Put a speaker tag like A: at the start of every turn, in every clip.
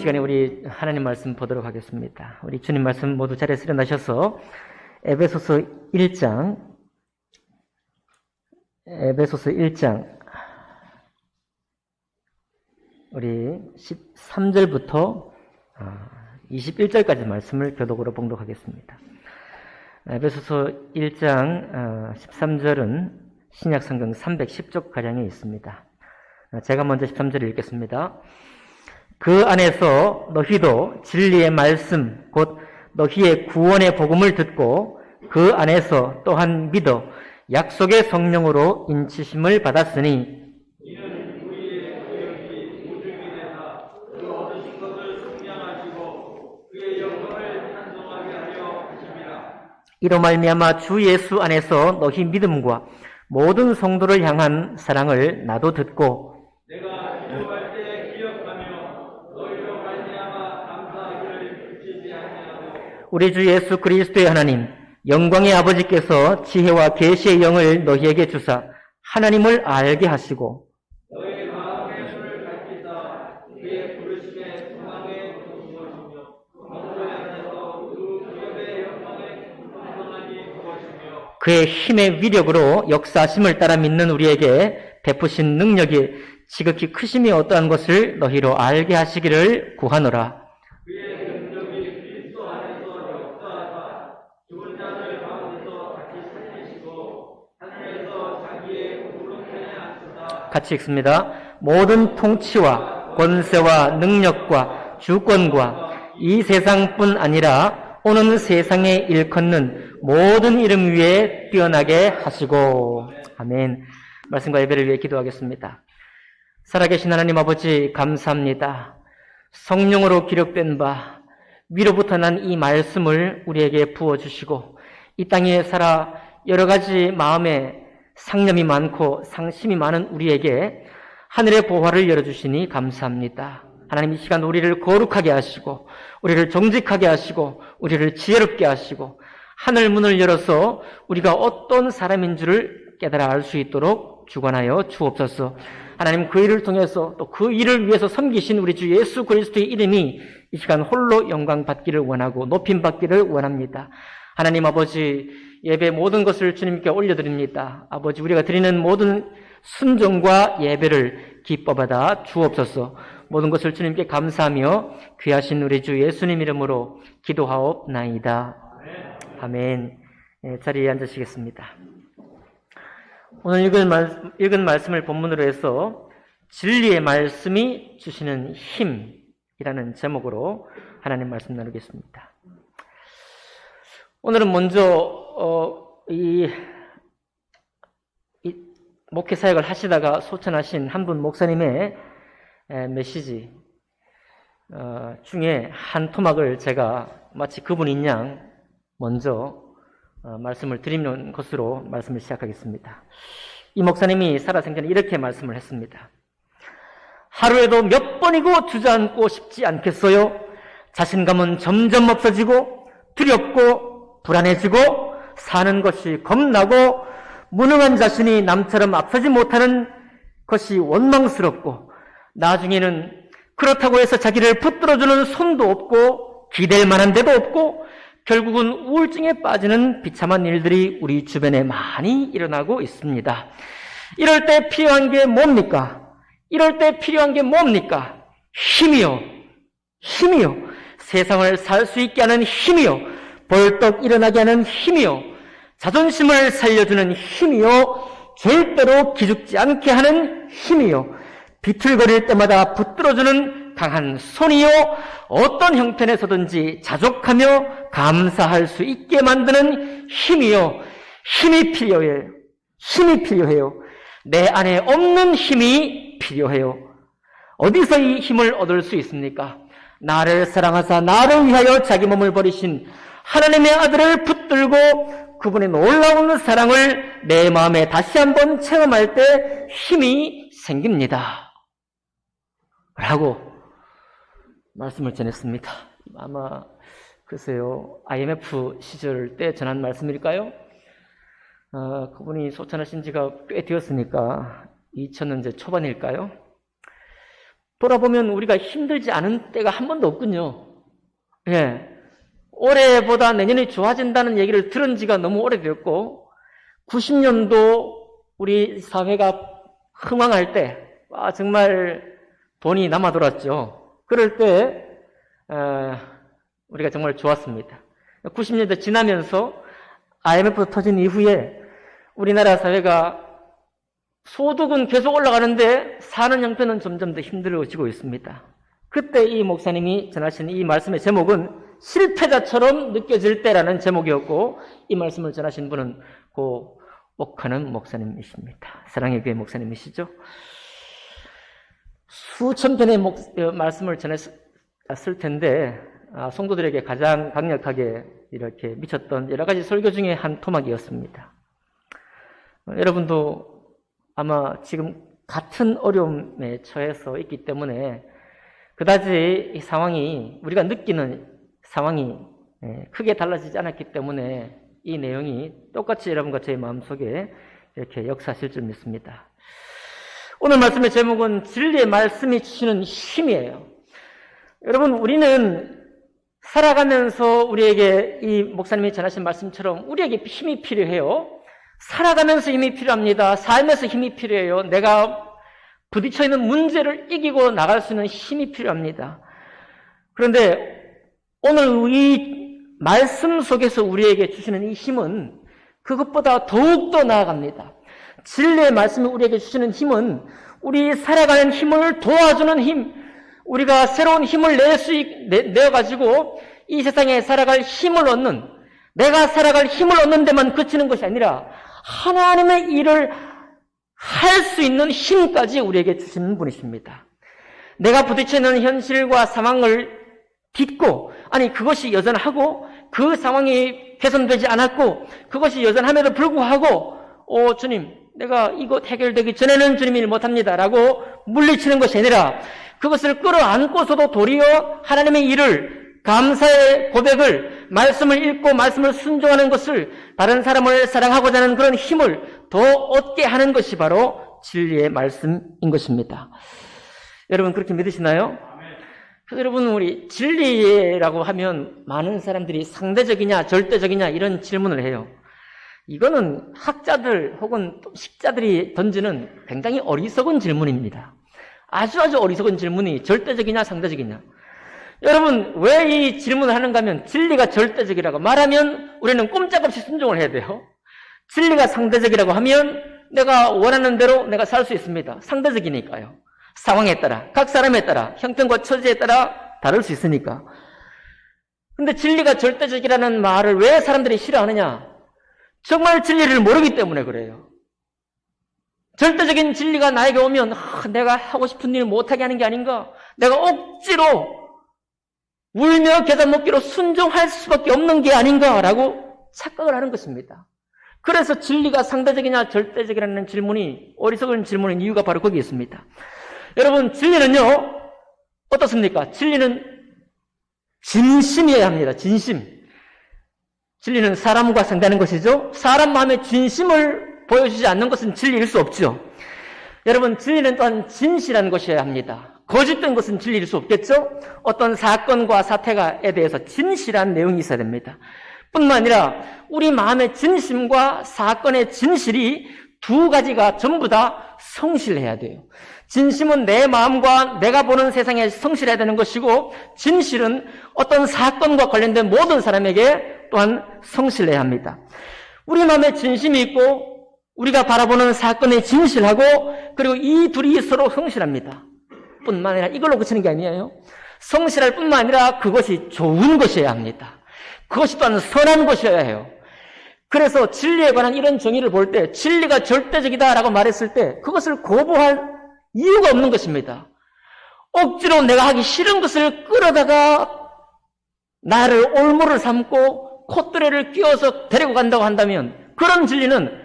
A: 시간에 우리 하나님 말씀 보도록 하겠습니다. 우리 주님 말씀 모두 자리에서 일어나셔서 에베소서 1장 우리 13절부터 21절까지 말씀을 교독으로 봉독하겠습니다. 에베소서 1장 13절은 신약성경 310쪽가량에 있습니다. 제가 먼저 13절을 읽겠습니다. 그 안에서 너희도 진리의 말씀 곧 너희의 구원의 복음을 듣고 그 안에서 또한 믿어 약속의 성령으로 인치심을 받았으니 이는 우리의 구역이 오죽이 되사 그 얻으신 것을 속량하시고 그의 영광을 찬송하게 하려 하심이라. 이로 말미암아 주 예수 안에서 너희 믿음과 모든 성도를 향한 사랑을 나도 듣고 내가 기도할 때 기억하며 너희로 말미암아 감사하기를 그치지 아니하고 우리 주 예수 그리스도의 하나님 영광의 아버지께서 지혜와 계시의 영을 너희에게 주사 하나님을 알게 하시고 너희 마음의 눈을 밝히사 그의 부르심의 소망에 거두신 것이며 성도의 안에서 그 기업의 영광에 풍성하니 그것이며 그의 힘의 위력으로 역사하심을 따라 믿는 우리에게 베푸신 능력이 지극히 크심이 어떠한 것을 너희로 알게 하시기를 구하노라. 그의 능력이 그리스도 안에서 역사하사 죽은 자들 가운데서 다시 살리시고 하늘에서 자기의 오른편에 앉으사 같이 읽습니다. 모든 통치와 권세와 능력과 주권과 이 세상뿐 아니라 오는 세상에 일컫는 모든 이름 위에 뛰어나게 하시고 아멘. 말씀과 예배를 위해 기도하겠습니다. 살아계신 하나님 아버지 감사합니다. 성령으로 기록된 바 위로부터 난 이 말씀을 우리에게 부어주시고 이 땅에 살아 여러 가지 마음에 상념이 많고 상심이 많은 우리에게 하늘의 보화를 열어주시니 감사합니다. 하나님 이 시간 우리를 거룩하게 하시고 우리를 정직하게 하시고 우리를 지혜롭게 하시고 하늘 문을 열어서 우리가 어떤 사람인 줄을 깨달아 알 수 있도록 주관하여 주옵소서. 하나님 그 일을 통해서 또 그 일을 위해서 섬기신 우리 주 예수 그리스도의 이름이 이 시간 홀로 영광 받기를 원하고 높임 받기를 원합니다. 하나님 아버지 예배 모든 것을 주님께 올려드립니다. 아버지 우리가 드리는 모든 순종과 예배를 기뻐받아 주옵소서. 모든 것을 주님께 감사하며 귀하신 우리 주 예수님 이름으로 기도하옵나이다. 아멘. 자리에 앉으시겠습니다. 오늘 읽은 말씀을 본문으로 해서 진리의 말씀이 주시는 힘이라는 제목으로 하나님 말씀 나누겠습니다. 오늘은 먼저 이 목회 사역을 하시다가 소천하신 한 분 목사님의 메시지 중에 한 토막을 제가 마치 그분인 양 먼저 말씀을 드리는 것으로 말씀을 시작하겠습니다. 이 목사님이 살아생전에 이렇게 말씀을 했습니다. 하루에도 몇 번이고 주저앉고 싶지 않겠어요? 자신감은 점점 없어지고 두렵고 불안해지고 사는 것이 겁나고 무능한 자신이 남처럼 앞서지 못하는 것이 원망스럽고 나중에는 그렇다고 해서 자기를 붙들어주는 손도 없고 기댈 만한 데도 없고 결국은 우울증에 빠지는 비참한 일들이 우리 주변에 많이 일어나고 있습니다. 이럴 때 필요한 게 뭡니까? 힘이요. 세상을 살 수 있게 하는 힘이요. 벌떡 일어나게 하는 힘이요. 자존심을 살려주는 힘이요. 절대로 기죽지 않게 하는 힘이요. 비틀거릴 때마다 붙들어주는 강한 손이요. 어떤 형편에서든지 자족하며 감사할 수 있게 만드는 힘이요. 힘이 필요해요. 내 안에 없는 힘이 필요해요. 어디서 이 힘을 얻을 수 있습니까? 나를 사랑하사 나를 위하여 자기 몸을 버리신 하나님의 아들을 붙들고 그분의 놀라운 사랑을 내 마음에 다시 한번 체험할 때 힘이 생깁니다. 라고 말씀을 전했습니다. 아마 글쎄요 IMF 시절 때 전한 말씀일까요? 그분이 소천하신 지가 꽤 되었으니까 2000년대 초반일까요? 돌아보면 우리가 힘들지 않은 때가 한 번도 없군요. 예. 올해보다 내년이 좋아진다는 얘기를 들은 지가 너무 오래되었고, 90년도 우리 사회가 흥황할 때, 정말 돈이 남아 돌았죠. 그럴 때, 우리가 정말 좋았습니다. 90년대 지나면서 IMF 터진 이후에 우리나라 사회가 소득은 계속 올라가는데 사는 형편은 점점 더 힘들어지고 있습니다. 그때 이 목사님이 전하신 이 말씀의 제목은 실패자처럼 느껴질 때라는 제목이었고, 이 말씀을 전하신 분은 고 옥하는 목사님이십니다. 사랑의 교회 목사님이시죠. 수천 편의 말씀을 전했을 텐데, 성도들에게 가장 강력하게 이렇게 미쳤던 여러 가지 설교 중에 한 토막이었습니다. 여러분도 아마 지금 같은 어려움에 처해서 있기 때문에 그다지 이 상황이, 우리가 느끼는 상황이 크게 달라지지 않았기 때문에 이 내용이 똑같이 여러분과 저의 마음속에 이렇게 역사하실 줄 믿습니다. 오늘 말씀의 제목은 진리의 말씀이 주시는 힘이에요. 여러분, 우리는 살아가면서 우리에게 이 목사님이 전하신 말씀처럼 우리에게 힘이 필요해요. 살아가면서 힘이 필요합니다. 삶에서 힘이 필요해요. 내가 부딪혀 있는 문제를 이기고 나갈 수 있는 힘이 필요합니다. 그런데 오늘 이 말씀 속에서 우리에게 주시는 이 힘은 그것보다 더욱더 나아갑니다. 진리의 말씀이 우리에게 주시는 힘은 우리 살아가는 힘을 도와주는 힘, 우리가 새로운 힘을 내어가지고 이 세상에 살아갈 힘을 얻는, 내가 살아갈 힘을 얻는 데만 그치는 것이 아니라 하나님의 일을 할 수 있는 힘까지 우리에게 주시는 분이십니다. 내가 부딪혀 있는 현실과 상황을 딛고, 그것이 여전하고 그 상황이 개선되지 않았고 그것이 여전함에도 불구하고 주님, 내가 이것 해결되기 전에는 주님 일 못합니다 라고 물리치는 것이 아니라 그것을 끌어안고서도 도리어 하나님의 일을, 감사의 고백을, 말씀을 읽고 말씀을 순종하는 것을, 다른 사람을 사랑하고자 하는 그런 힘을 더 얻게 하는 것이 바로 진리의 말씀인 것입니다. 여러분 그렇게 믿으시나요? 여러분, 우리 진리라고 하면 많은 사람들이 상대적이냐 절대적이냐 이런 질문을 해요. 이거는 학자들 혹은 식자들이 던지는 굉장히 어리석은 질문입니다. 아주 어리석은 질문이 절대적이냐 상대적이냐. 여러분, 왜 이 질문을 하는가 하면 진리가 절대적이라고 말하면 우리는 꼼짝없이 순종을 해야 돼요. 진리가 상대적이라고 하면 내가 원하는 대로 내가 살 수 있습니다. 상대적이니까요. 상황에 따라, 각 사람에 따라, 형편과 처지에 따라 다를 수 있으니까. 근데 진리가 절대적이라는 말을 왜 사람들이 싫어하느냐? 정말 진리를 모르기 때문에 그래요. 절대적인 진리가 나에게 오면 내가 하고 싶은 일 못하게 하는 게 아닌가? 내가 억지로 울며 겨자 먹기로 순종할 수밖에 없는 게 아닌가라고 착각을 하는 것입니다. 그래서 진리가 상대적이냐 절대적이라는 질문이 어리석은 질문인 이유가 바로 거기에 있습니다. 여러분, 진리는요 어떻습니까? 진리는 진심이어야 합니다. 진심. 진리는 사람과 상대하는 것이죠. 사람 마음의 진심을 보여주지 않는 것은 진리일 수 없죠. 여러분, 진리는 또한 진실한 것이어야 합니다. 거짓된 것은 진리일 수 없겠죠. 어떤 사건과 사태에 대해서 진실한 내용이 있어야 됩니다. 뿐만 아니라 우리 마음의 진심과 사건의 진실이 두 가지가 전부 다 성실해야 돼요. 진심은 내 마음과 내가 보는 세상에 성실해야 되는 것이고, 진실은 어떤 사건과 관련된 모든 사람에게 또한 성실해야 합니다. 우리 마음에 진심이 있고 우리가 바라보는 사건에 진실하고, 그리고 이 둘이 서로 성실합니다. 뿐만 아니라 이걸로 그치는 게 아니에요. 성실할 뿐만 아니라 그것이 좋은 것이어야 합니다. 그것이 또한 선한 것이어야 해요. 그래서 진리에 관한 이런 정의를 볼 때 진리가 절대적이다라고 말했을 때 그것을 거부할 이유가 없는 것입니다. 억지로 내가 하기 싫은 것을 끌어다가 나를 올무를 삼고 콧대를 끼워서 데리고 간다고 한다면 그런 진리는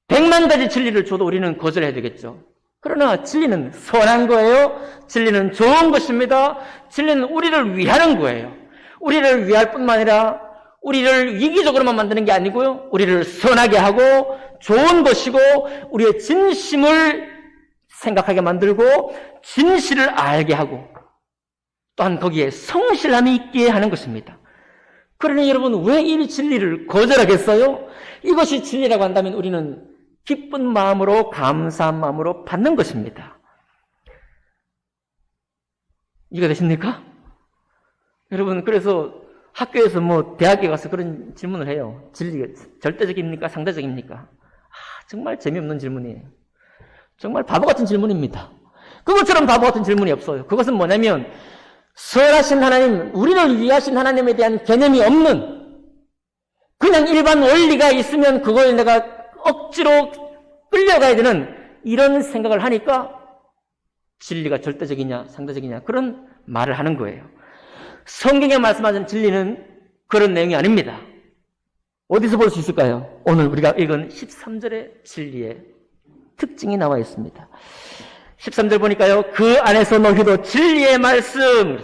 A: 100만 가지 진리를 줘도 우리는 거절해야 되겠죠. 그러나 진리는 선한 거예요. 진리는 좋은 것입니다. 진리는 우리를 위하는 거예요. 우리를 위할 뿐만 아니라 우리를 이기적으로만 만드는 게 아니고요. 우리를 선하게 하고 좋은 것이고 우리의 진심을 생각하게 만들고 진실을 알게 하고 또한 거기에 성실함이 있게 하는 것입니다. 그러니 여러분 왜 이 진리를 거절하겠어요? 이것이 진리라고 한다면 우리는 기쁜 마음으로 감사한 마음으로 받는 것입니다. 이해가 되십니까? 여러분 그래서 학교에서 대학에 가서 그런 질문을 해요. 진리가 절대적입니까? 상대적입니까? 정말 재미없는 질문이에요. 정말 바보 같은 질문입니다. 그것처럼 바보 같은 질문이 없어요. 그것은 뭐냐면 선하신 하나님, 우리를 위하신 하나님에 대한 개념이 없는 그냥 일반 원리가 있으면 그걸 내가 억지로 끌려가야 되는 이런 생각을 하니까 진리가 절대적이냐 상대적이냐 그런 말을 하는 거예요. 성경에 말씀하신 진리는 그런 내용이 아닙니다. 어디서 볼 수 있을까요? 오늘 우리가 읽은 13절의 진리의 특징이 나와 있습니다. 13절 보니까요. 그 안에서 너희도 진리의 말씀,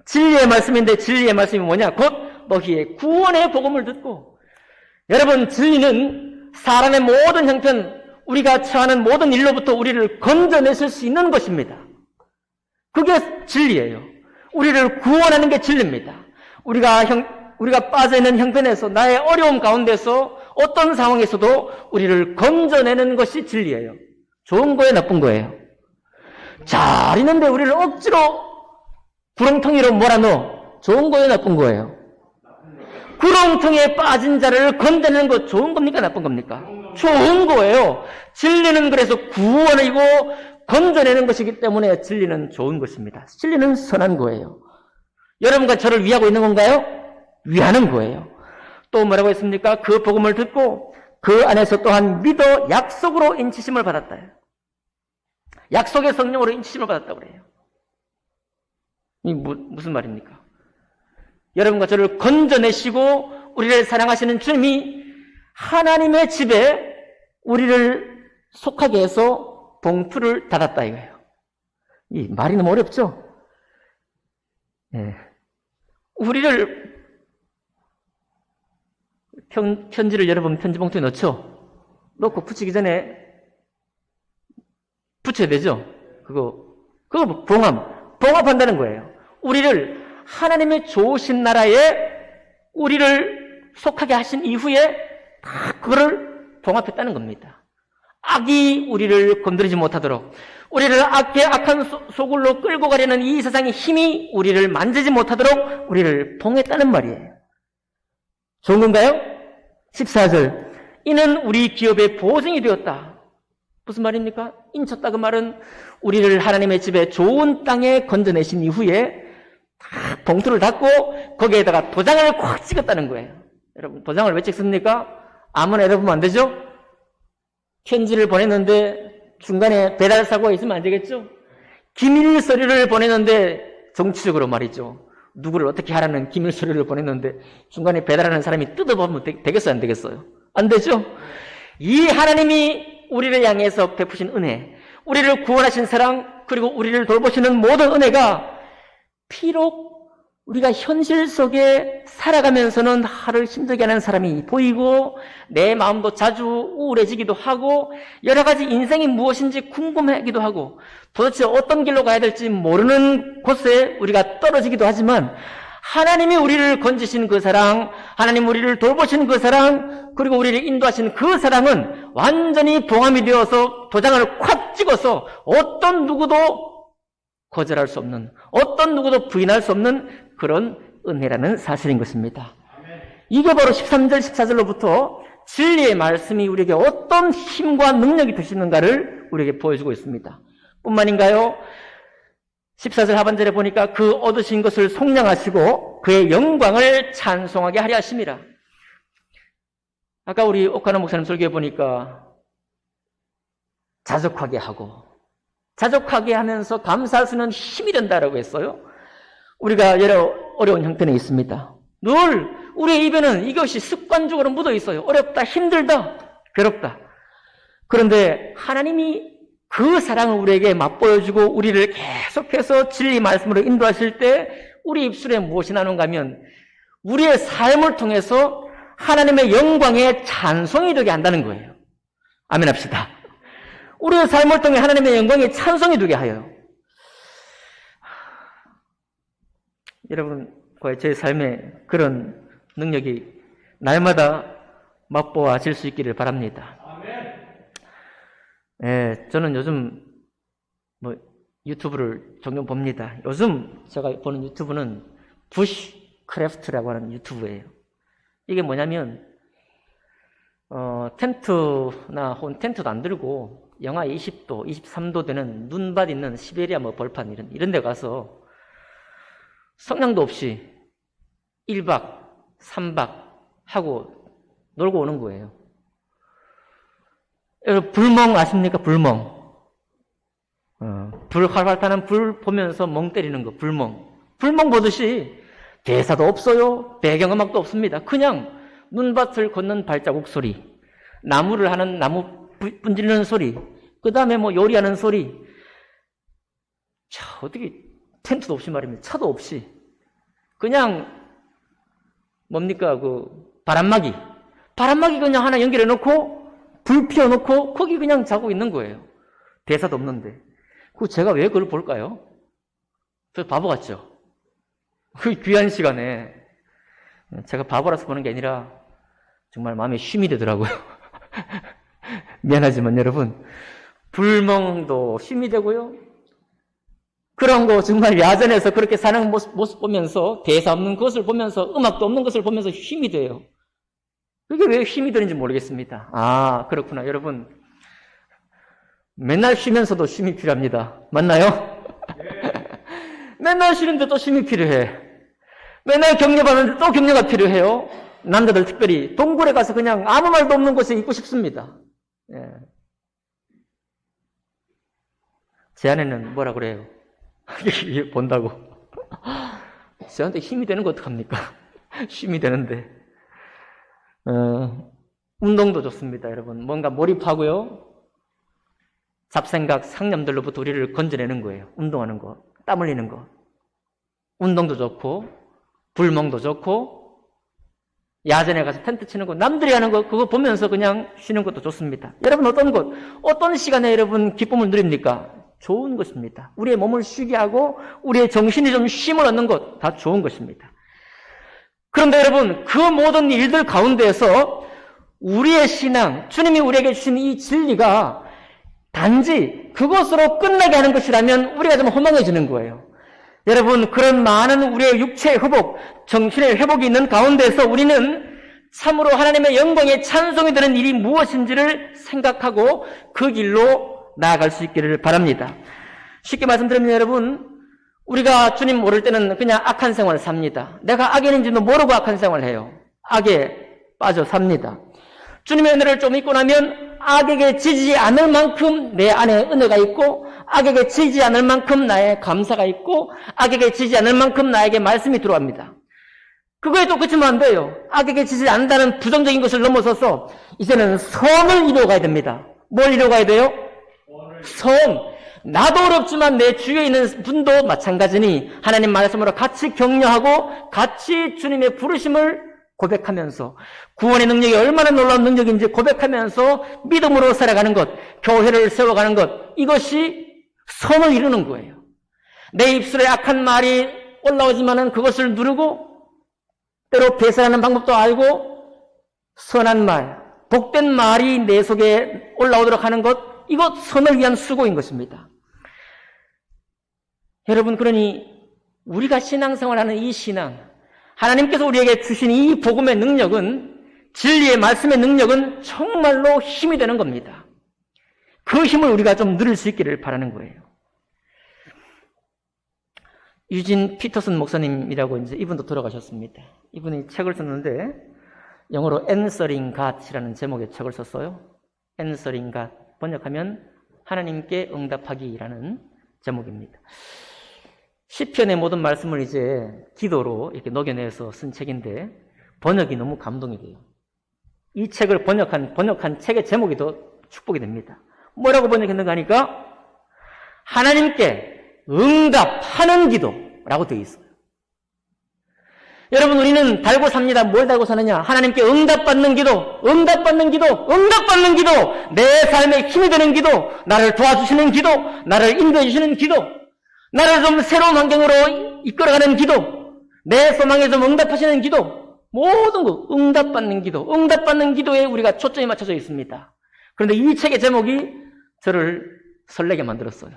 A: 진리의 말씀인데 진리의 말씀이 뭐냐? 곧 너희의 구원의 복음을 듣고. 여러분 진리는 사람의 모든 형편, 우리가 처하는 모든 일로부터 우리를 건져내실 수 있는 것입니다. 그게 진리예요. 우리를 구원하는 게 진리입니다. 우리가 빠져있는 형편에서 나의 어려움 가운데서 어떤 상황에서도 우리를 건져내는 것이 진리예요. 좋은 거예요, 나쁜 거예요? 잘 있는데 우리를 억지로 구렁텅이로 몰아넣어. 좋은 거예요, 나쁜 거예요? 구렁텅이에 빠진 자를 건져내는 것 좋은 겁니까, 나쁜 겁니까? 좋은 거예요. 진리는 그래서 구원이고 건져내는 것이기 때문에 진리는 좋은 것입니다. 진리는 선한 거예요. 여러분과 저를 위하고 있는 건가요? 위하는 거예요. 또 뭐라고 했습니까? 그 복음을 듣고 그 안에서 또한 믿어 약속으로 인치심을 받았다. 약속의 성령으로 인치심을 받았다고 그래요. 이 무슨 말입니까? 여러분과 저를 건져내시고 우리를 사랑하시는 주님이 하나님의 집에 우리를 속하게 해서 봉투를 닫았다 이거예요. 이 말이 너무 어렵죠? 네. 우리를 편지를 여러분 편지 봉투에 넣죠? 넣고 붙이기 전에 붙여야 되죠? 그거 봉합한다는 거예요. 우리를 하나님의 좋으신 나라에 우리를 속하게 하신 이후에 다 그거를 봉합했다는 겁니다. 악이 우리를 건드리지 못하도록, 우리를 악한 소굴로 끌고 가려는 이 세상의 힘이 우리를 만지지 못하도록 우리를 봉했다는 말이에요. 좋은 건가요? 14절. 이는 우리 기업의 보증이 되었다. 무슨 말입니까? 인쳤다 그 말은 우리를 하나님의 집에 좋은 땅에 건져내신 이후에 다 봉투를 닫고 거기에다가 도장을 꽉 찍었다는 거예요. 여러분 도장을 왜 찍습니까? 아무나 여러분 안 되죠? 편지를 보냈는데 중간에 배달 사고가 있으면 안 되겠죠? 기밀 서류를 보냈는데 정치적으로 말이죠. 누구를 어떻게 하라는 기밀 서류를 보냈는데 중간에 배달하는 사람이 뜯어보면 되겠어요? 안 되겠어요? 안 되죠? 이 하나님이 우리를 향해서 베푸신 은혜, 우리를 구원하신 사랑, 그리고 우리를 돌보시는 모든 은혜가 비록 우리가 현실 속에 살아가면서는 하루를 힘들게 하는 사람이 보이고 내 마음도 자주 우울해지기도 하고 여러 가지 인생이 무엇인지 궁금하기도 하고 도대체 어떤 길로 가야 될지 모르는 곳에 우리가 떨어지기도 하지만 하나님이 우리를 건지신 그 사랑, 하나님 우리를 돌보신 그 사랑, 그리고 우리를 인도하신 그 사랑은 완전히 봉함이 되어서 도장을 콱 찍어서 어떤 누구도 거절할 수 없는, 어떤 누구도 부인할 수 없는 그런 은혜라는 사실인 것입니다. 이게 바로 13절, 14절로부터 진리의 말씀이 우리에게 어떤 힘과 능력이 되시는가를 우리에게 보여주고 있습니다. 뿐만인가요? 14절 하반절에 보니까 그 얻으신 것을 속량하시고 그의 영광을 찬송하게 하려 하심이라. 아까 우리 옥하나 목사님 설교해 보니까 자족하게 하고 자족하게 하면서 감사할 수 있는 힘이 된다라고 했어요. 우리가 여러 어려운 형편에 있습니다. 늘 우리의 입에는 이것이 습관적으로 묻어 있어요. 어렵다, 힘들다, 괴롭다. 그런데 하나님이 그 사랑을 우리에게 맛보여주고 우리를 계속해서 진리 말씀으로 인도하실 때 우리 입술에 무엇이 나는가 하면 우리의 삶을 통해서 하나님의 영광에 찬송이 되게 한다는 거예요. 아멘 합시다. 우리의 삶을 통해 하나님의 영광에 찬송이 되게 하여요. 여러분, 과연 제 삶에 그런 능력이 날마다 맛보아질 수 있기를 바랍니다. 예, 저는 요즘 유튜브를 종종 봅니다. 요즘 제가 보는 유튜브는 부시크래프트라고 하는 유튜브예요. 이게 뭐냐면 텐트나 혹은 텐트도 안 들고 영하 20도, 23도 되는 눈밭 있는 시베리아 벌판 이런 데 가서 성냥도 없이 1박, 3박 하고 놀고 오는 거예요. 여러분, 불멍 아십니까? 불멍. 불 활활 타는 불 보면서 멍 때리는 거, 불멍. 불멍 보듯이 대사도 없어요. 배경음악도 없습니다. 그냥 눈밭을 걷는 발자국 소리, 나무를 하는 나무 분지르는 소리, 그 다음에 요리하는 소리. 자, 어떻게 텐트도 없이 말입니다. 차도 없이. 그냥 뭡니까? 바람막이 그냥 하나 연결해 놓고 불 피워 놓고 거기 그냥 자고 있는 거예요. 대사도 없는데. 제가 왜 그걸 볼까요? 저 바보 같죠? 그 귀한 시간에 제가 바보라서 보는 게 아니라 정말 마음에 쉼이 되더라고요. 미안하지만 여러분, 불멍도 쉼이 되고요. 그런 거 정말 야전에서 그렇게 사는 모습 보면서, 대사 없는 것을 보면서, 음악도 없는 것을 보면서 힘이 돼요. 그게 왜 힘이 되는지 모르겠습니다. 아, 그렇구나. 여러분, 맨날 쉬면서도 쉼이 필요합니다. 맞나요? 맨날 쉬는데 또 쉼이 필요해. 맨날 격려받는데 또 격려가 필요해요. 남자들 특별히 동굴에 가서 그냥 아무 말도 없는 곳에 있고 싶습니다. 예. 제 아내는 뭐라 그래요? 본다고. 저한테 힘이 되는 거 어떡합니까? 쉼이 되는데. 운동도 좋습니다, 여러분. 뭔가 몰입하고요. 잡생각, 상념들로부터 우리를 건져내는 거예요. 운동하는 거, 땀 흘리는 거. 운동도 좋고, 불멍도 좋고, 야전에 가서 텐트 치는 거, 남들이 하는 거, 그거 보면서 그냥 쉬는 것도 좋습니다. 여러분, 어떤 시간에 여러분 기쁨을 누립니까? 좋은 것입니다. 우리의 몸을 쉬게 하고, 우리의 정신이 좀 쉼을 얻는 것, 다 좋은 것입니다. 그런데 여러분, 그 모든 일들 가운데에서 우리의 신앙, 주님이 우리에게 주신 이 진리가 단지 그것으로 끝나게 하는 것이라면 우리가 좀 허망해지는 거예요. 여러분, 그런 많은 우리의 육체의 회복, 정신의 회복이 있는 가운데서 우리는 참으로 하나님의 영광에 찬송이 되는 일이 무엇인지를 생각하고 그 길로 나아갈 수 있기를 바랍니다. 쉽게 말씀드리면 여러분, 우리가 주님 모를 때는 그냥 악한 생활을 삽니다. 내가 악인인지도 모르고 악한 생활을 해요. 악에 빠져 삽니다. 주님의 은혜를 좀 잊고 나면 악에게 지지 않을 만큼 내 안에 은혜가 있고, 악에게 지지 않을 만큼 나의 감사가 있고, 악에게 지지 않을 만큼 나에게 말씀이 들어옵니다. 그거에 또 그치면 안 돼요. 악에게 지지 않는다는 부정적인 것을 넘어서서 이제는 선을 이루어가야 됩니다. 뭘 이루어가야 돼요? 선. 나도 어렵지만 내 주위에 있는 분도 마찬가지니 하나님 말씀으로 같이 격려하고 같이 주님의 부르심을 고백하면서 구원의 능력이 얼마나 놀라운 능력인지 고백하면서 믿음으로 살아가는 것, 교회를 세워가는 것, 이것이 선을 이루는 거예요. 내 입술에 악한 말이 올라오지만은 그것을 누르고 때로 배설하는 방법도 알고 선한 말, 복된 말이 내 속에 올라오도록 하는 것, 이것 선을 위한 수고인 것입니다. 여러분, 그러니 우리가 신앙생활하는 이 신앙, 하나님께서 우리에게 주신 이 복음의 능력은, 진리의 말씀의 능력은 정말로 힘이 되는 겁니다. 그 힘을 우리가 좀 누릴 수 있기를 바라는 거예요. 유진 피터슨 목사님이라고 이분도 돌아가셨습니다. 이분이 책을 썼는데 영어로 Answering God이라는 제목의 책을 썼어요. Answering God, 번역하면 하나님께 응답하기라는 제목입니다. 시편의 모든 말씀을 이제 기도로 이렇게 녹여내서 쓴 책인데 번역이 너무 감동이 돼요. 이 책을 번역한 책의 제목이 더 축복이 됩니다. 뭐라고 번역했는가 하니까 하나님께 응답하는 기도라고 되어 있어요. 여러분, 우리는 달고 삽니다. 뭘 달고 사느냐? 하나님께 응답받는 기도, 응답받는 기도, 응답받는 기도, 내 삶에 힘이 되는 기도, 나를 도와주시는 기도, 나를 인도해 주시는 기도, 나를 좀 새로운 환경으로 이끌어가는 기도, 내 소망에 좀 응답하시는 기도, 모든 거 응답받는 기도, 응답받는 기도에 우리가 초점이 맞춰져 있습니다. 그런데 이 책의 제목이 저를 설레게 만들었어요.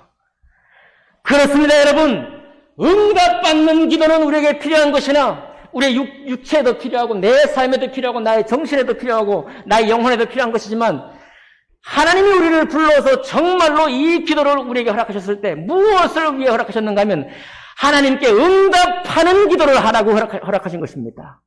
A: 그렇습니다, 여러분. 응답받는 기도는 우리에게 필요한 것이나 우리의 육체에도 필요하고 내 삶에도 필요하고 나의 정신에도 필요하고 나의 영혼에도 필요한 것이지만 하나님이 우리를 불러서 정말로 이 기도를 우리에게 허락하셨을 때 무엇을 위해 허락하셨는가 하면 하나님께 응답하는 기도를 하라고 허락하신 것입니다.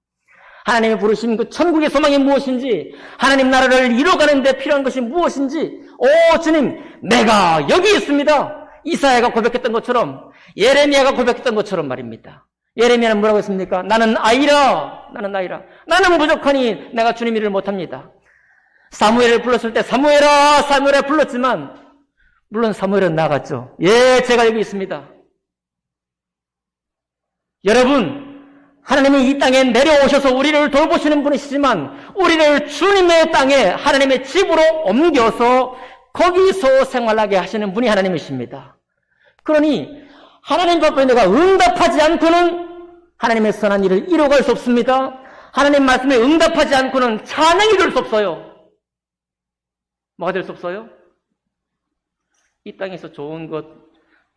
A: 하나님이 부르신 그 천국의 소망이 무엇인지, 하나님 나라를 이뤄가는 데 필요한 것이 무엇인지, 오 주님, 내가 여기 있습니다. 이사야가 고백했던 것처럼, 예레미야가 고백했던 것처럼 말입니다. 예레미야는 뭐라고 했습니까? 나는 아이라, 나는 부족하니 내가 주님 일을 못합니다. 사무엘을 불렀을 때 사무엘아, 사무엘아 불렀지만 물론 사무엘은 나갔죠. 예, 제가 여기 있습니다. 여러분, 하나님이 이 땅에 내려오셔서 우리를 돌보시는 분이시지만 우리를 주님의 땅에 하나님의 집으로 옮겨서 거기서 생활하게 하시는 분이 하나님이십니다. 그러니 하나님 앞에 내가 응답하지 않고는 하나님의 선한 일을 이뤄갈 수 없습니다. 하나님 말씀에 응답하지 않고는 찬양이 될 수 없어요. 뭐가 될 수 없어요? 이 땅에서 좋은 것,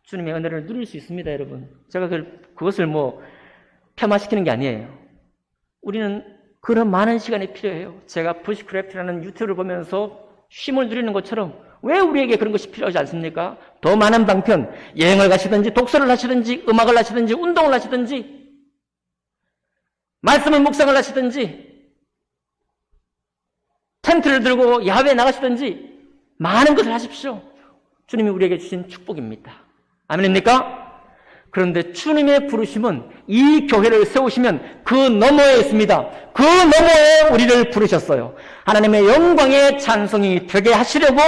A: 주님의 은혜를 누릴 수 있습니다, 여러분. 제가 그것을 폄하시키는 게 아니에요. 우리는 그런 많은 시간이 필요해요. 제가 부시크래프트라는 유튜브를 보면서 쉼을 누리는 것처럼 왜 우리에게 그런 것이 필요하지 않습니까? 더 많은 방편, 여행을 가시든지 독서를 하시든지 음악을 하시든지 운동을 하시든지 말씀을 묵상을 하시든지 텐트를 들고 야외에 나가시든지 많은 것을 하십시오. 주님이 우리에게 주신 축복입니다. 아멘입니까? 그런데 주님의 부르심은 이 교회를 세우시면 그 너머에 있습니다. 그 너머에 우리를 부르셨어요. 하나님의 영광의 찬송이 되게 하시려고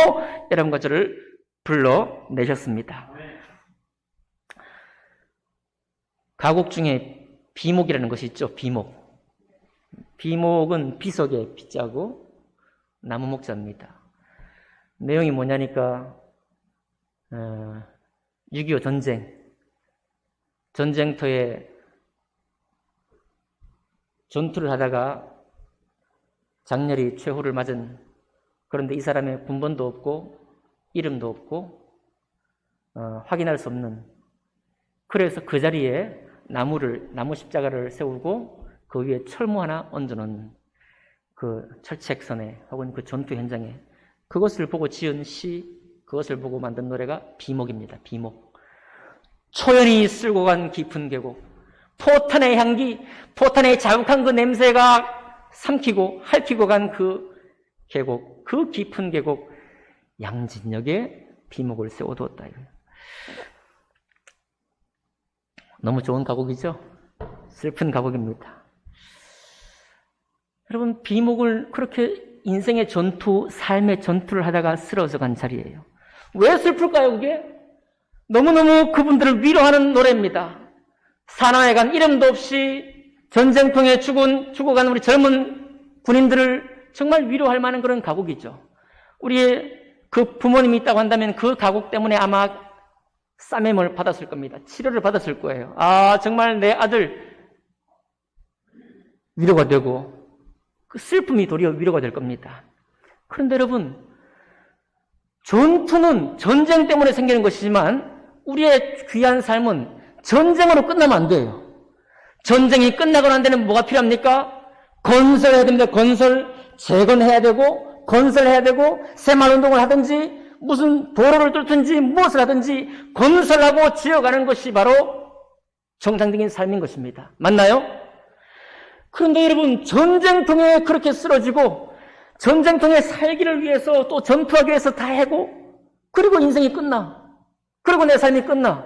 A: 여러분과 저를 불러내셨습니다. 가곡 중에 비목이라는 것이 있죠. 비목. 비목은 비석의 비자고 나무 목자입니다. 내용이 뭐냐니까 6.25 전쟁터에 전투를 하다가 장렬히 최후를 맞은, 그런데 이 사람의 군번도 없고 이름도 없고 확인할 수 없는, 그래서 그 자리에 나무 십자가를 세우고 그 위에 철모 하나 얹어놓은 그 철책선에 혹은 그 전투 현장에 그것을 보고 지은 시, 그것을 보고 만든 노래가 비목입니다. 비목. 초연히 쓸고 간 깊은 계곡, 포탄의 향기, 포탄의 자욱한 그 냄새가 삼키고 핥히고 간 그 계곡, 그 깊은 계곡, 양진역에 비목을 세워두었다. 너무 좋은 가곡이죠? 슬픈 가곡입니다. 여러분, 비목을 그렇게 인생의 전투, 삶의 전투를 하다가 쓰러져 간 자리예요. 왜 슬플까요, 그게? 너무너무 그분들을 위로하는 노래입니다. 산화에 간 이름도 없이 전쟁통에 죽어간 우리 젊은 군인들을 정말 위로할 만한 그런 가곡이죠. 우리의 그 부모님이 있다고 한다면 그 가곡 때문에 아마 싸매을 받았을 겁니다. 치료를 받았을 거예요. 아, 정말 내 아들 위로가 되고 그 슬픔이 도리어 위로가 될 겁니다. 그런데 여러분, 전투는 전쟁 때문에 생기는 것이지만 우리의 귀한 삶은 전쟁으로 끝나면 안 돼요. 전쟁이 끝나고 난 데는 뭐가 필요합니까? 건설해야 됩니다. 건설, 재건해야 되고, 건설해야 되고, 새마을운동을 하든지, 무슨 도로를 뚫든지, 무엇을 하든지, 건설하고 지어가는 것이 바로 정상적인 삶인 것입니다. 맞나요? 그런데 여러분, 전쟁통에 그렇게 쓰러지고, 전쟁통에 살기를 위해서 또 전투하기 위해서 다 해고, 그리고 인생이 끝나. 그리고 내 삶이 끝나.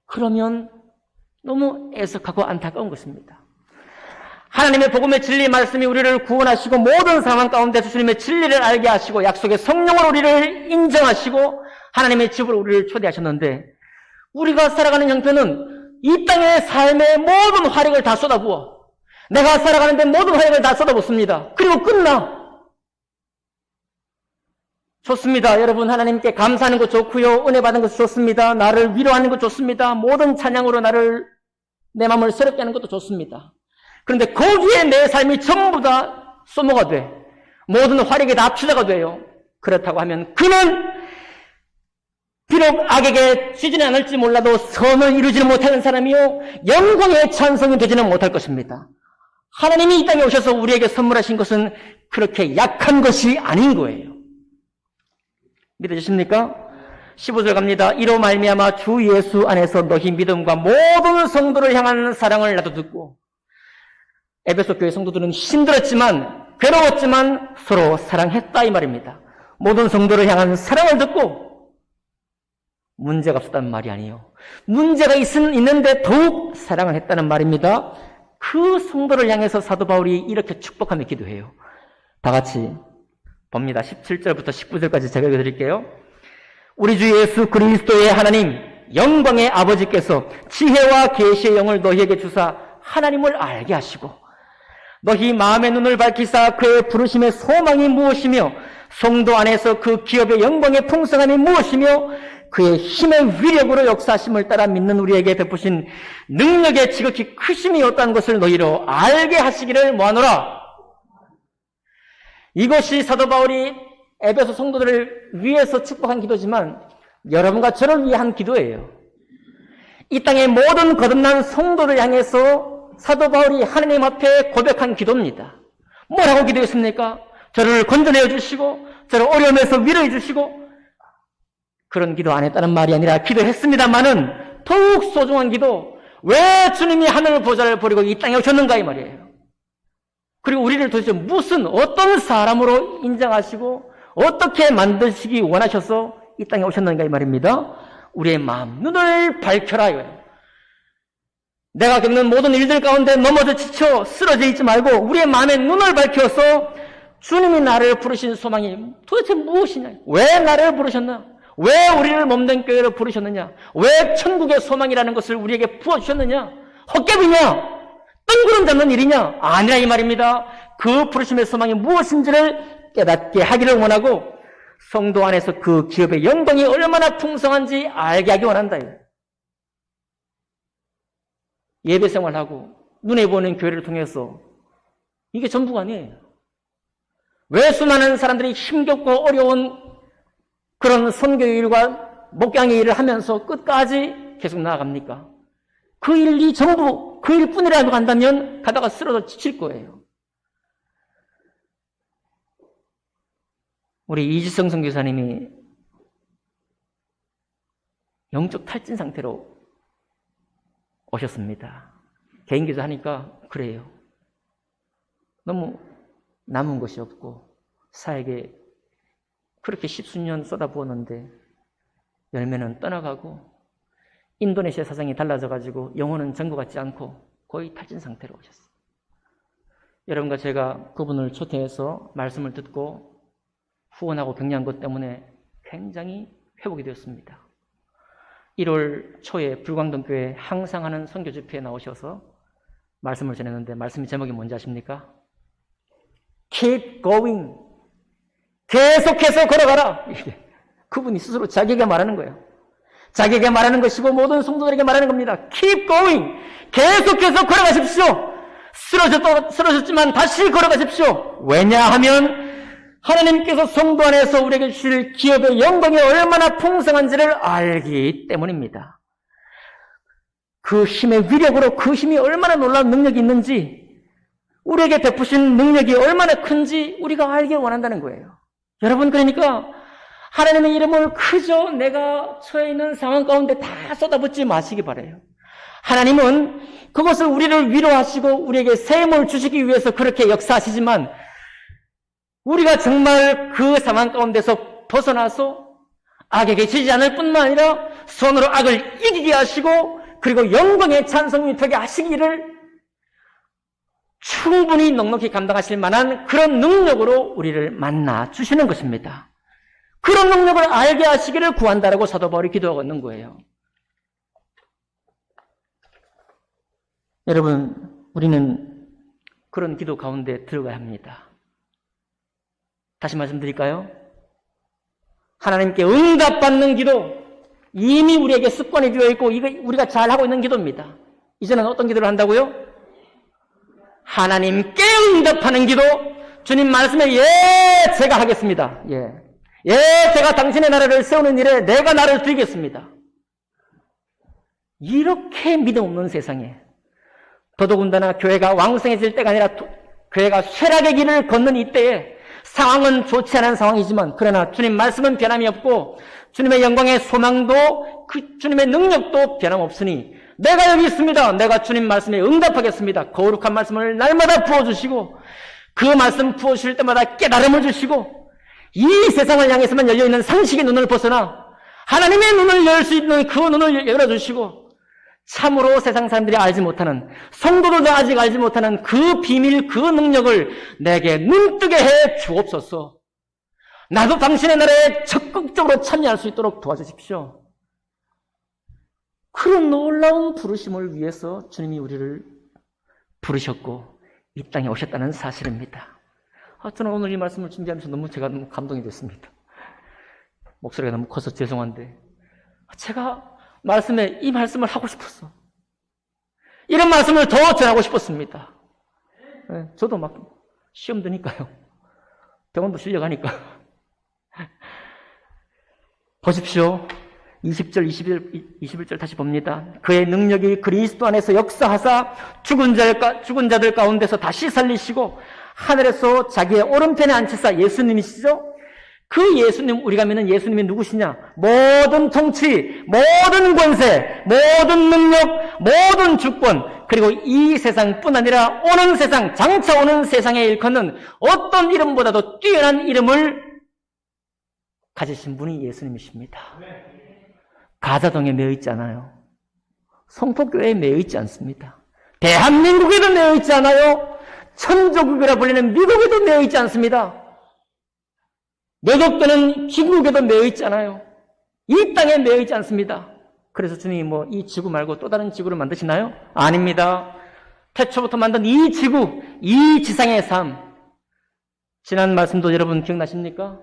A: 그러면 너무 애석하고 안타까운 것입니다. 하나님의 복음의 진리 말씀이 우리를 구원하시고 모든 상황 가운데 주님의 진리를 알게 하시고 약속의 성령으로 우리를 인정하시고 하나님의 집으로 우리를 초대하셨는데 우리가 살아가는 형편은 이 땅의 삶의 모든 화력을 다 쏟아부어 내가 살아가는데 모든 활력을 다 쏟아붓습니다. 그리고 끝나. 좋습니다. 여러분, 하나님께 감사하는 것 좋고요. 은혜 받은 것 좋습니다. 나를 위로하는 것 좋습니다. 모든 찬양으로 내 마음을 새롭게 하는 것도 좋습니다. 그런데 거기에 내 삶이 전부 다 소모가 돼. 모든 활력이 다 투자가 돼요. 그렇다고 하면 그는 비록 악에게 쥐지는 않을지 몰라도 선을 이루지는 못하는 사람이요, 영광의 찬송이 되지는 못할 것입니다. 하나님이 이 땅에 오셔서 우리에게 선물하신 것은 그렇게 약한 것이 아닌 거예요. 믿어지십니까? 15절 갑니다. 이로 말미암아 주 예수 안에서 너희 믿음과 모든 성도를 향하는 사랑을 나도 듣고, 에베소 교회 성도들은 힘들었지만 괴로웠지만 서로 사랑했다 이 말입니다. 모든 성도를 향한 사랑을 듣고 문제가 없었다는 말이 아니에요. 문제가 있는데 더욱 사랑을 했다는 말입니다. 그 성도를 향해서 사도 바울이 이렇게 축복하며 기도해요. 다 같이 봅니다. 17절부터 19절까지 제가 읽어드릴게요. 우리 주 예수 그리스도의 하나님 영광의 아버지께서 지혜와 계시의 영을 너희에게 주사 하나님을 알게 하시고 너희 마음의 눈을 밝히사 그의 부르심의 소망이 무엇이며 성도 안에서 그 기업의 영광의 풍성함이 무엇이며 그의 힘의 위력으로 역사하심을 따라 믿는 우리에게 베푸신 능력의 지극히 크심이 어떠한 것을 너희로 알게 하시기를 모하노라. 이것이 사도 바울이 에베소 성도들을 위해서 축복한 기도지만 여러분과 저를 위한 기도예요. 이 땅의 모든 거듭난 성도를 향해서 사도 바울이 하나님 앞에 고백한 기도입니다. 뭐라고 기도했습니까? 저를 건져내어 주시고 저를 어려움에서 위로해 주시고, 그런 기도 안 했다는 말이 아니라 기도했습니다마는 더욱 소중한 기도, 왜 주님이 하늘 보좌를 버리고 이 땅에 오셨는가 이 말이에요. 그리고 우리를 도대체 어떤 사람으로 인정하시고 어떻게 만드시기 원하셔서 이 땅에 오셨는가 이 말입니다. 우리의 마음 눈을 밝혀라 이거예요. 내가 겪는 모든 일들 가운데 넘어져 지쳐 쓰러져 있지 말고 우리의 마음의 눈을 밝혀서 주님이 나를 부르신 소망이 도대체 무엇이냐, 왜 나를 부르셨나, 왜 우리를 몸된 교회로 부르셨느냐, 왜 천국의 소망이라는 것을 우리에게 부어주셨느냐, 헛개비냐, 뜬구름 잡는 일이냐, 아니라 이 말입니다. 그 부르심의 소망이 무엇인지를 깨닫게 하기를 원하고 성도 안에서 그 기업의 영광이 얼마나 풍성한지 알게 하기 원한다. 예배 생활하고 눈에 보이는 교회를 통해서 이게 전부가 아니에요. 왜 수많은 사람들이 힘겹고 어려운 그런 선교일과 목양의 일을 하면서 끝까지 계속 나아갑니까? 그 일이 전부 그 일뿐이라도 간다면 가다가 쓰러져 지칠 거예요. 우리 이지성 선교사님이 영적 탈진 상태로 오셨습니다. 개인기도 하니까 그래요. 너무 남은 것이 없고 사에게 그렇게 십수년 쏟아부었는데 열매는 떠나가고 인도네시아 사정이 달라져가지고 영혼은 전과 같지 않고 거의 탈진 상태로 오셨어요. 여러분과 제가 그분을 초대해서 말씀을 듣고 후원하고 격려한 것 때문에 굉장히 회복이 되었습니다. 1월 초에 불광동교회 항상 하는 선교 집회에 나오셔서 말씀을 전했는데 말씀의 제목이 뭔지 아십니까? Keep going. 계속해서 걸어가라. 그분이 스스로 자기에게 말하는 거예요. 자기에게 말하는 것이고 모든 성도들에게 말하는 겁니다. Keep going. 계속해서 걸어가십시오. 쓰러졌지만 다시 걸어가십시오. 왜냐하면 하나님께서 성도 안에서 우리에게 주실 기업의 영광이 얼마나 풍성한지를 알기 때문입니다. 그 힘의 위력으로 그 힘이 얼마나 놀라운 능력이 있는지, 우리에게 베푸신 능력이 얼마나 큰지 우리가 알기 원한다는 거예요. 여러분, 그러니까 하나님의 이름을 그저 내가 처해 있는 상황 가운데 다 쏟아붓지 마시기 바라요. 하나님은 그것을 우리를 위로하시고 우리에게 새 힘을 주시기 위해서 그렇게 역사하시지만 우리가 정말 그 상황 가운데서 벗어나서 악에게 지지 않을 뿐만 아니라 손으로 악을 이기게 하시고 그리고 영광의 찬송이 되게 하시기를 충분히 넉넉히 감당하실 만한 그런 능력으로 우리를 만나 주시는 것입니다. 그런 능력을 알게 하시기를 구한다라고 사도 바울이 기도하고 있는 거예요. 여러분, 우리는 그런 기도 가운데 들어가야 합니다. 다시 말씀드릴까요? 하나님께 응답받는 기도, 이미 우리에게 습관이 되어 있고 이거 우리가 잘하고 있는 기도입니다. 이제는 어떤 기도를 한다고요? 하나님께 응답하는 기도. 주님 말씀에 예, 제가 하겠습니다. 예, 제가 당신의 나라를 세우는 일에 내가 나를 드리겠습니다. 이렇게 믿음 없는 세상에 더더군다나 교회가 왕성해질 때가 아니라 교회가 쇠락의 길을 걷는 이때에 상황은 좋지 않은 상황이지만 그러나 주님 말씀은 변함이 없고 주님의 영광의 소망도 그 주님의 능력도 변함없으니 내가 여기 있습니다. 내가 주님 말씀에 응답하겠습니다. 거룩한 말씀을 날마다 부어주시고 그 말씀 부어주실 때마다 깨달음을 주시고 이 세상을 향해서만 열려있는 상식의 눈을 벗어나 하나님의 눈을 열 수 있는 그 눈을 열어주시고 참으로 세상 사람들이 알지 못하는, 성도들도 아직 알지 못하는 그 비밀, 그 능력을 내게 눈뜨게 해 주옵소서. 나도 당신의 나라에 적극적으로 참여할 수 있도록 도와주십시오. 그런 놀라운 부르심을 위해서 주님이 우리를 부르셨고 이 땅에 오셨다는 사실입니다. 저는 오늘 이 말씀을 준비하면서 제가 너무 감동이 됐습니다. 목소리가 너무 커서 죄송한데 제가 이 말씀을 하고 싶었어. 이런 말씀을 더 전하고 싶었습니다. 네, 저도 막 시험 드니까요. 병원도 실려가니까. 보십시오. 20절, 21절 다시 봅니다. 그의 능력이 그리스도 안에서 역사하사 죽은 자들 가운데서 다시 살리시고 하늘에서 자기의 오른편에 앉히사 예수님이시죠? 그 예수님, 우리가 믿는 예수님이 누구시냐? 모든 통치, 모든 권세, 모든 능력, 모든 주권, 그리고 이 세상뿐 아니라 오는 세상, 장차 오는 세상에 일컫는 어떤 이름보다도 뛰어난 이름을 가지신 분이 예수님이십니다. 가자동에 매여 있지 않아요. 성포교회에 매여 있지 않습니다. 대한민국에도 매여 있지 않아요. 천조국이라 불리는 미국에도 매여 있지 않습니다. 매독되는 지구에도 매여 있잖아요. 이 땅에 매여 있지 않습니다. 그래서 주님이 이 지구 말고 또 다른 지구를 만드시나요? 아닙니다. 태초부터 만든 이 지구, 이 지상의 삶. 지난 말씀도 여러분 기억나십니까?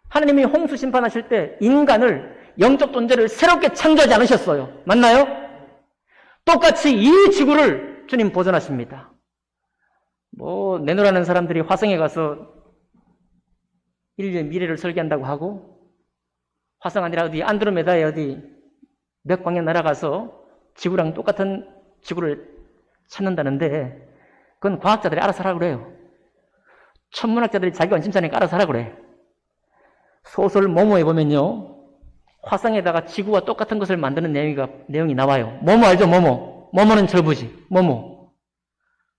A: 하나님이 홍수 심판하실 때 인간을, 영적 존재를 새롭게 창조하지 않으셨어요. 맞나요? 똑같이 이 지구를 주님 보존하십니다. 내노라는 사람들이 화성에 가서 인류의 미래를 설계한다고 하고 화성 아니라 어디 안드로메다에 어디 몇 광년 날아가서 지구랑 똑같은 지구를 찾는다는데 그건 과학자들이 알아서 하라고 그래요. 천문학자들이 자기 관심사니까 알아서 하라고 그래. 소설 모모에 보면요. 화성에다가 지구와 똑같은 것을 만드는 내용이 나와요. 모모 알죠? 모모는 절부지.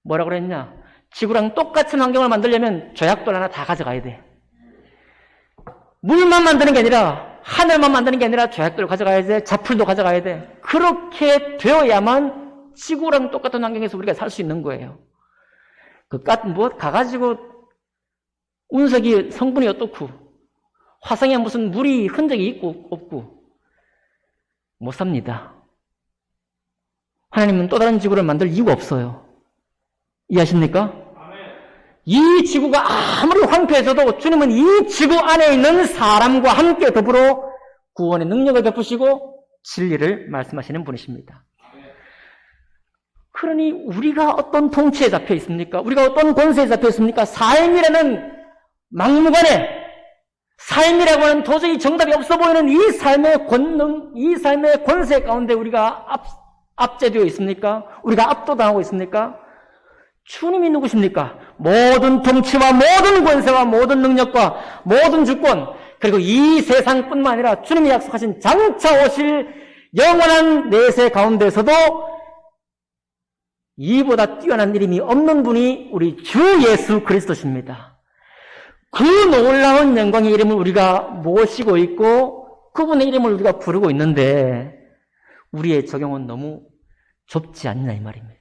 A: 뭐라고 그랬냐? 지구랑 똑같은 환경을 만들려면 조약돌 하나 다 가져가야 돼. 물만 만드는 게 아니라 하늘만 만드는 게 아니라 조약돌 가져가야 돼. 자풀도 가져가야 돼. 그렇게 되어야만 지구랑 똑같은 환경에서 우리가 살 수 있는 거예요. 가가지고 운석이 성분이 어떻고 화성에 무슨 물이 흔적이 있고 없고 못 삽니다. 하나님은 또 다른 지구를 만들 이유가 없어요. 이해하십니까? 이 지구가 아무리 황폐해서도 주님은 이 지구 안에 있는 사람과 함께 더불어 구원의 능력을 베푸시고 진리를 말씀하시는 분이십니다. 그러니 우리가 어떤 통치에 잡혀 있습니까? 우리가 어떤 권세에 잡혀 있습니까? 삶이라는 막무가내, 삶이라고 하는 도저히 정답이 없어 보이는 이 삶의 권능, 이 삶의 권세 가운데 우리가 압제되어 있습니까? 우리가 압도당하고 있습니까? 주님이 누구십니까? 모든 통치와 모든 권세와 모든 능력과 모든 주권, 그리고 이 세상뿐만 아니라 주님이 약속하신 장차 오실 영원한 내세 가운데서도 이보다 뛰어난 이름이 없는 분이 우리 주 예수 그리스도십니다. 그 놀라운 영광의 이름을 우리가 모시고 있고 그분의 이름을 우리가 부르고 있는데 우리의 적용은 너무 좁지 않냐 이 말입니다.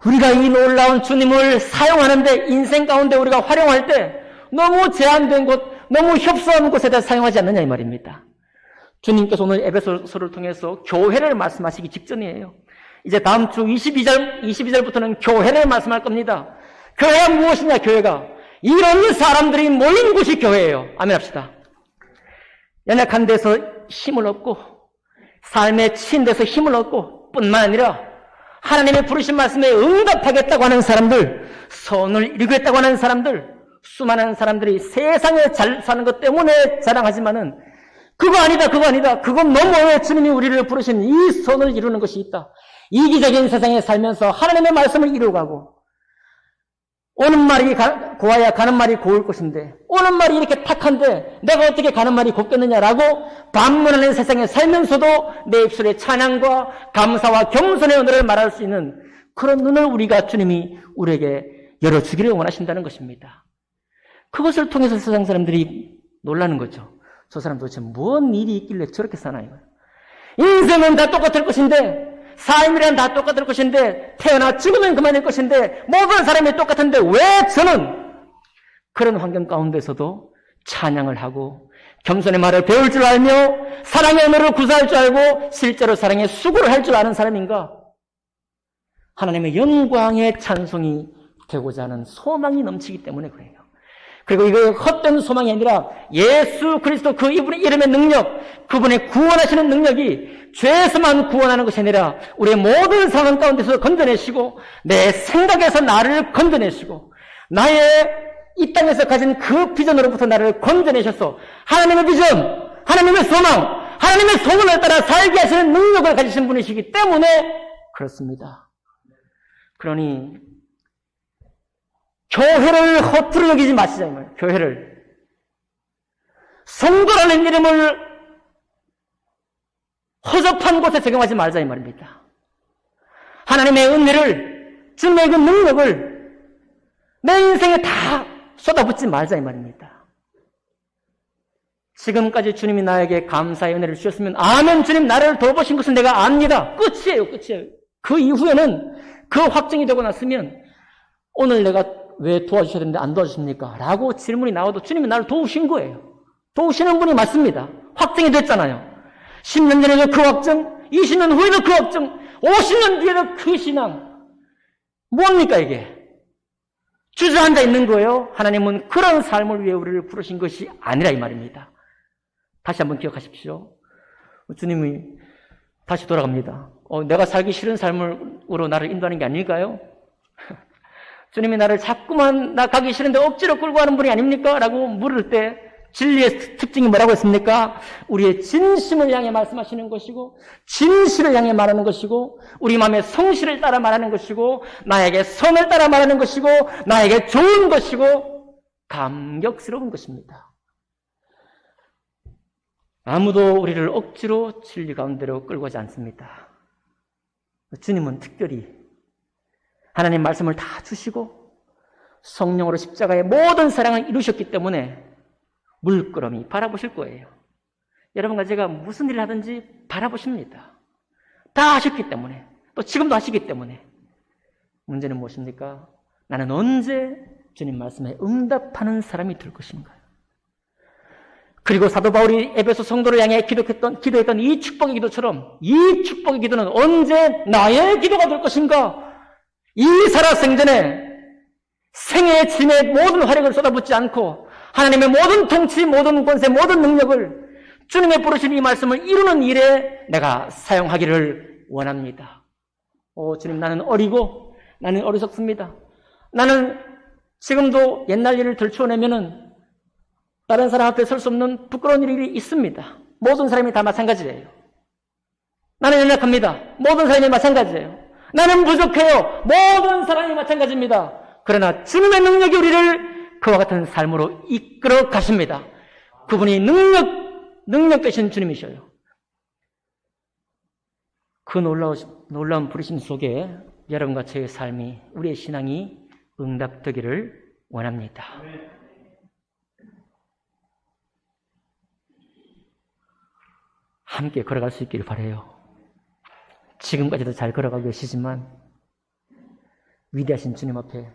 A: 우리가 이 놀라운 주님을 사용하는데 인생 가운데 우리가 활용할 때 너무 제한된 곳, 너무 협소한 곳에다 사용하지 않느냐 이 말입니다. 주님께서 오늘 에베소서를 통해서 교회를 말씀하시기 직전이에요. 이제 다음 주 22절부터는 교회를 말씀할 겁니다. 교회가 무엇이냐, 교회가. 이런 사람들이 모인 곳이 교회예요. 아멘 합시다. 연약한 데서 힘을 얻고, 삶에 치인 데서 힘을 얻고, 뿐만 아니라, 하나님의 부르신 말씀에 응답하겠다고 하는 사람들, 선을 이루겠다고 하는 사람들, 수많은 사람들이 세상에 잘 사는 것 때문에 자랑하지만은, 그거 아니다. 그건 너무해. 주님이 우리를 부르신 이 선을 이루는 것이 있다. 이기적인 세상에 살면서 하나님의 말씀을 이루어가고, 오는 말이 고와야 가는 말이 고울 것인데, 오는 말이 이렇게 탁한데 내가 어떻게 가는 말이 곱겠느냐라고 반문하는 세상에 살면서도 내 입술에 찬양과 감사와 겸손의 언어를 말할 수 있는 그런 눈을 우리가 주님이 우리에게 열어주기를 원하신다는 것입니다. 그것을 통해서 세상 사람들이 놀라는 거죠. 저 사람 도대체 뭔 일이 있길래 저렇게 사나요? 인생은 다 똑같을 것인데, 삶이란 다 똑같을 것인데, 태어나 죽으면 그만일 것인데, 모든 사람이 똑같은데 왜 저는 그런 환경 가운데서도 찬양을 하고 겸손의 말을 배울 줄 알며 사랑의 언어를 구사할 줄 알고 실제로 사랑의 수고를 할 줄 아는 사람인가? 하나님의 영광의 찬송이 되고자 하는 소망이 넘치기 때문에 그래요. 그리고 이거 헛된 소망이 아니라 예수 그리스도 그 이름의 능력, 그분의 구원하시는 능력이 죄에서만 구원하는 것이 아니라 우리의 모든 상황 가운데서 건져내시고 내 생각에서 나를 건져내시고 나의 이 땅에서 가진 그 비전으로부터 나를 건져내셔서 하나님의 비전, 하나님의 소망, 하나님의 소원을 따라 살게 하시는 능력을 가지신 분이시기 때문에 그렇습니다. 그러니 교회를 허투루 여기지 마시자 이 말이에요. 교회를 성도라는 이름을 허접한 곳에 적용하지 말자 이 말입니다. 하나님의 은혜를, 주님의 그 능력을 내 인생에 다 쏟아붓지 말자 이 말입니다. 지금까지 주님이 나에게 감사의 은혜를 주셨으면 아멘 주님 나를 도우신 것은 내가 압니다. 끝이에요. 그 이후에는 그 확정이 되고 났으면 오늘 내가 왜 도와주셔야 되는데 안 도와주십니까? 라고 질문이 나와도 주님이 나를 도우신 거예요. 도우시는 분이 맞습니다. 확정이 됐잖아요. 10년 전에도 그 확정, 20년 후에도 그 확정, 50년 뒤에도 그 신앙. 뭡니까 이게? 주저앉아 있는 거예요. 하나님은 그런 삶을 위해 우리를 부르신 것이 아니라 이 말입니다. 다시 한번 기억하십시오. 주님이 다시 돌아갑니다. 내가 살기 싫은 삶으로 나를 인도하는 게 아닐까요? 주님이 나를 자꾸만 나 가기 싫은데 억지로 끌고 가는 분이 아닙니까? 라고 물을 때 진리의 특징이 뭐라고 했습니까? 우리의 진심을 향해 말씀하시는 것이고 진실을 향해 말하는 것이고 우리 마음의 성실을 따라 말하는 것이고 나에게 선을 따라 말하는 것이고 나에게 좋은 것이고 감격스러운 것입니다. 아무도 우리를 억지로 진리 가운데로 끌고 가지 않습니다. 주님은 특별히 하나님 말씀을 다 주시고 성령으로 십자가의 모든 사랑을 이루셨기 때문에 물끄러미 바라보실 거예요. 여러분과 제가 무슨 일을 하든지 바라보십니다. 다 하셨기 때문에 또 지금도 하시기 때문에 문제는 무엇입니까? 나는 언제 주님 말씀에 응답하는 사람이 될 것인가요? 그리고 사도 바울이 에베소 성도를 향해 기도했던 이 축복의 기도처럼 이 축복의 기도는 언제 나의 기도가 될 것인가? 이 살아생전에 생애의 짐에 모든 화력을 쏟아붓지 않고 하나님의 모든 통치, 모든 권세, 모든 능력을 주님의 부르신 이 말씀을 이루는 일에 내가 사용하기를 원합니다. 주님 나는 어리고 나는 어리석습니다. 나는 지금도 옛날 일을 들추어내면은 다른 사람 앞에 설 수 없는 부끄러운 일이 있습니다. 모든 사람이 다 마찬가지예요. 나는 연약합니다. 모든 사람이 마찬가지예요. 나는 부족해요. 모든 사람이 마찬가지입니다. 그러나 주님의 능력이 우리를 그와 같은 삶으로 이끌어 가십니다. 그분이 능력 되신 주님이셔요. 그 놀라운 부르심 속에 여러분과 저의 삶이, 우리의 신앙이 응답되기를 원합니다. 함께 걸어갈 수 있기를 바라요. 지금까지도 잘 걸어가고 계시지만 위대하신 주님 앞에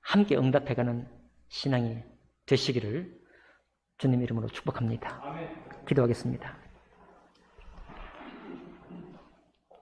A: 함께 응답해가는 신앙이 되시기를 주님 이름으로 축복합니다. 기도하겠습니다.